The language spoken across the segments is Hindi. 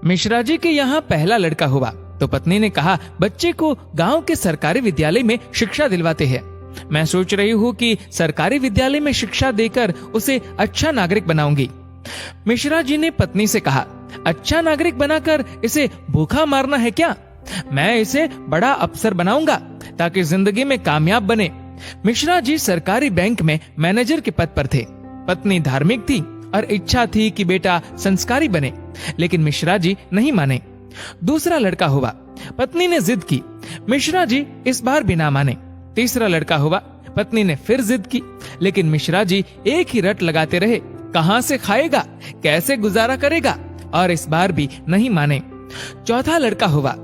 मिश्रा जी के यहाँ पहला लड़का हुआ तो पत्नी ने कहा, बच्चे को गांव के सरकारी विद्यालय में शिक्षा दिलवाते हैं। मैं सोच रही हूँ कि सरकारी विद्यालय में शिक्षा देकर उसे अच्छा नागरिक बनाऊंगी। मिश्रा जी ने पत्नी से कहा, अच्छा नागरिक बनाकर इसे भूखा मारना है क्या? मैं इसे बड़ा अफसर बनाऊंगा ताकि जिंदगी में कामयाब बने। मिश्रा जी सरकारी बैंक में मैनेजर के पद पर थे। पत्नी धार्मिक थी और इच्छा थी कि बेटा संस्कारी बने, लेकिन मिश्रा जी नहीं माने। दूसरा लड़का हुआ। पत्नी ने जिद की, मिश्रा जी इस बार भी ना माने। तीसरा लड़का हुआ। पत्नी ने फिर जिद की, लेकिन मिश्रा जी एक ही रट लगाते रहे, कहां से खाएगा, कैसे गुजारा करेगा, और इस बार भी नहीं माने। चौथा लड़का हुआ।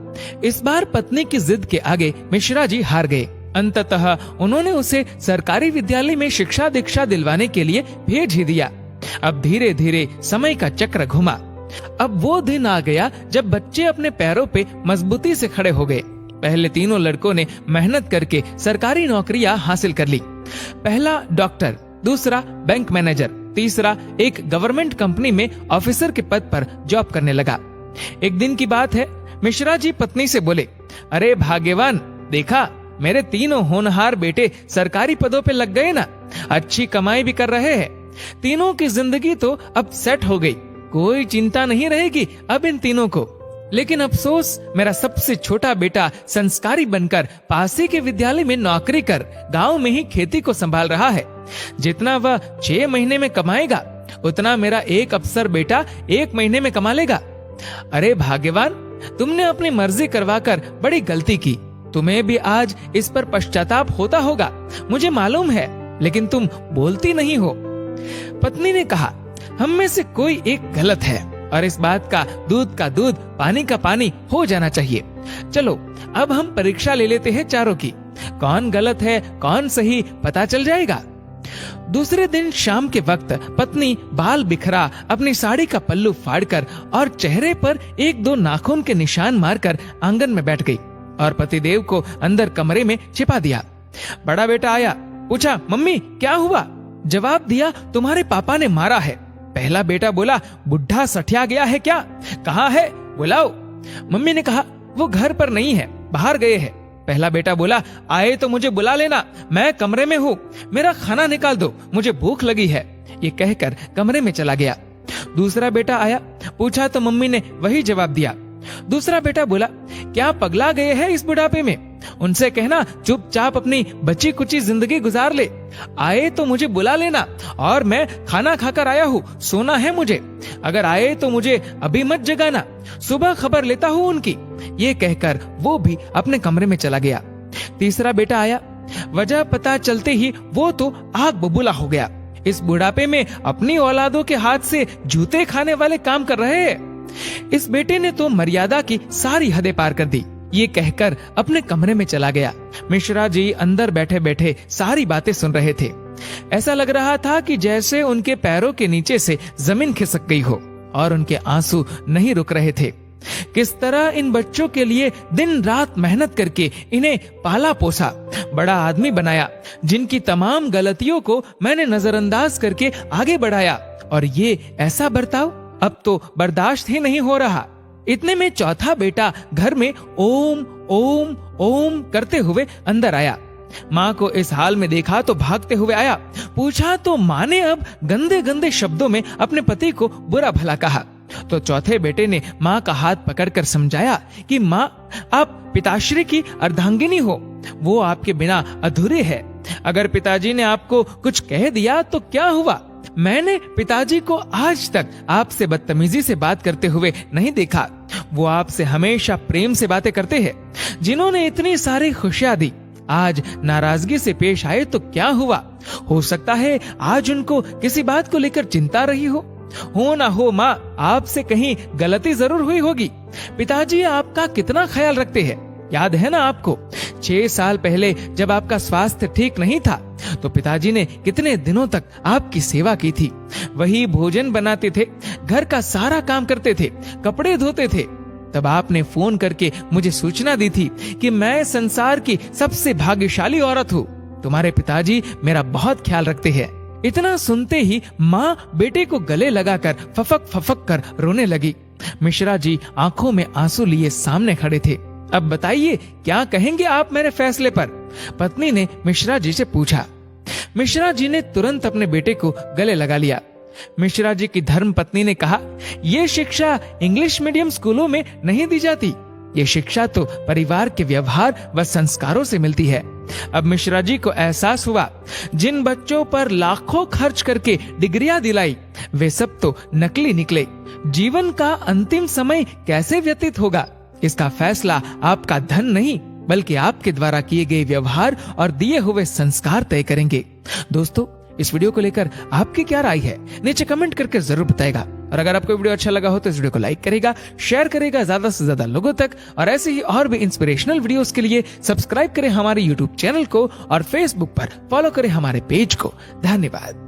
इस बार पत्नी की जिद के आगे मिश्रा जी हार गए। अंततः उन्होंने उसे सरकारी विद्यालय में शिक्षा दीक्षा दिलवाने के लिए भेज ही दिया। अब धीरे धीरे समय का चक्र घुमा। अब वो दिन आ गया जब बच्चे अपने पैरों पे मजबूती से खड़े हो गए। पहले तीनों लड़कों ने मेहनत करके सरकारी नौकरियां हासिल कर ली। पहला डॉक्टर, दूसरा बैंक मैनेजर, तीसरा एक गवर्नमेंट कंपनी में ऑफिसर के पद पर जॉब करने लगा। एक दिन की बात है, मिश्रा जी पत्नी से बोले, अरे भाग्यवान, देखा मेरे तीनों होनहार बेटे सरकारी पदों पे लग गए ना, अच्छी कमाई भी कर रहे हैं। तीनों की जिंदगी तो अब सेट हो गई, कोई चिंता नहीं रहेगी अब इन तीनों को। लेकिन अफसोस, मेरा सबसे छोटा बेटा संस्कारी बनकर पासे के विद्यालय में नौकरी कर गांव में ही खेती को संभाल रहा है। जितना वह 6 महीने में कमाएगा उतना मेरा एक अफसर बेटा 1 महीने में कमा लेगा। अरे भाग्यवान, तुमने अपनी मर्जी करवाकर बड़ी गलती की। तुम्हें भी आज इस पर पश्चाताप होता होगा, मुझे मालूम है, लेकिन तुम बोलती नहीं हो। पत्नी ने कहा, हम में से कोई एक गलत है और इस बात का दूध का दूध पानी का पानी हो जाना चाहिए। चलो अब हम परीक्षा ले लेते हैं चारों की, कौन गलत है कौन सही पता चल जाएगा। दूसरे दिन शाम के वक्त पत्नी बाल बिखरा अपनी साड़ी का पल्लू फाड़कर और चेहरे पर 1-2 नाखून के निशान मारकर आंगन में बैठ गई और पतिदेव को अंदर कमरे में छिपा दिया। बड़ा बेटा आया, पूछा, मम्मी क्या हुआ? जवाब दिया, तुम्हारे पापा ने मारा है। पहला बेटा बोला, बुढ़ा सठिया गया है क्या? कहाँ है, बुलाओ। मम्मी ने कहा, वो घर पर नहीं है, बाहर गए हैं। पहला बेटा बोला, आए तो मुझे बुला लेना, मैं कमरे में हूँ, मेरा खाना निकाल दो, मुझे भूख लगी है। ये कहकर कमरे में चला गया। दूसरा बेटा आया, पूछा तो मम्मी ने वही जवाब दिया। दूसरा बेटा बोला, क्या पगला गए हैं इस बुढ़ापे में? उनसे कहना चुपचाप अपनी बची कुची जिंदगी गुजार ले। आए तो मुझे बुला लेना, और मैं खाना खाकर आया हूँ, सोना है मुझे। अगर आए तो मुझे अभी मत जगाना, सुबह खबर लेता हूँ उनकी। ये कहकर वो भी अपने कमरे में चला गया। तीसरा बेटा आया, वजह पता चलते ही वो तो आग बबूला हो गया। इस बुढ़ापे में अपनी औलादों के हाथ से जूते खाने वाले काम कर रहे हैं। इस बेटे ने तो मर्यादा की सारी हदें पार कर दी। ये कहकर अपने कमरे में चला गया। मिश्रा जी अंदर बैठे बैठे सारी बातें सुन रहे थे। ऐसा लग रहा था कि जैसे उनके पैरों के नीचे से जमीन खिसक गई हो और उनके आंसू नहीं रुक रहे थे। किस तरह इन बच्चों के लिए दिन रात मेहनत करके इन्हें पाला पोसा, बड़ा आदमी बनाया, जिनकी तमाम गलतियों को मैंने नजरअंदाज करके आगे बढ़ाया, और ये ऐसा बर्ताव अब तो बर्दाश्त ही नहीं हो रहा। इतने में चौथा बेटा घर में ओम ओम ओम करते हुए अंदर आया। माँ को इस हाल में देखा तो भागते हुए आया। पूछा तो माँ ने अब गंदे गंदे शब्दों में अपने पति को बुरा भला कहा। तो चौथे बेटे ने माँ का हाथ पकड़कर समझाया कि माँ, आप पिताश्री की अर्धांगिनी हो, वो आपके बिना अधूरे है। अगर पिताजी ने आपको कुछ कह दिया तो क्या हुआ? मैंने पिताजी को आज तक आपसे बदतमीजी से बात करते हुए नहीं देखा। वो आपसे हमेशा प्रेम से बातें करते हैं। जिन्होंने इतनी सारी खुशियां दी, आज नाराजगी से पेश आए तो क्या हुआ? हो सकता है आज उनको किसी बात को लेकर चिंता रही हो ना हो माँ, आपसे कहीं गलती जरूर हुई होगी। पिताजी आपका कितना ख्याल रखते हैं, याद है ना आपको? 6 साल पहले जब आपका स्वास्थ्य ठीक नहीं था तो पिताजी ने कितने दिनों तक आपकी सेवा की थी। वही भोजन बनाते थे, घर का सारा काम करते थे, कपड़े धोते थे। तब आपने फोन करके मुझे सूचना दी थी कि मैं संसार की सबसे भाग्यशाली औरत हूँ। तुम्हारे पिताजी मेरा बहुत ख्याल रखते हैं। इतना सुनते ही माँ बेटे को गले लगाकर फफक फफक कर रोने लगी। मिश्रा जी आंखों में आंसू लिए सामने खड़े थे। अब बताइए क्या कहेंगे आप मेरे फैसले पर? पत्नी ने मिश्रा जी से पूछा। मिश्रा जी ने तुरंत अपने बेटे को गले लगा लिया। मिश्रा जी की धर्म पत्नी ने कहा, ये शिक्षा इंग्लिश मीडियम स्कूलों में नहीं दी जाती। ये शिक्षा तो परिवार के व्यवहार व संस्कारों से मिलती है। अब मिश्रा जी को एहसास हुआ, जिन बच्चों पर लाखों खर्च करके डिग्रियां दिलाई वे सब तो नकली निकले। जीवन का अंतिम समय कैसे व्यतीत होगा, इसका फैसला आपका धन नहीं बल्कि आपके द्वारा किए गए व्यवहार और दिए हुए संस्कार तय करेंगे। दोस्तों, इस वीडियो को लेकर आपकी क्या राय है, नीचे कमेंट करके जरूर बताएगा। और अगर आपको वीडियो अच्छा लगा हो तो इस वीडियो को लाइक करेगा, शेयर करेगा ज्यादा से ज्यादा लोगों तक। और ऐसे ही और भी इंस्पिरेशनल वीडियोस के लिए सब्सक्राइब करें हमारे यूट्यूब चैनल को और फेसबुक पर फॉलो करें हमारे पेज को। धन्यवाद।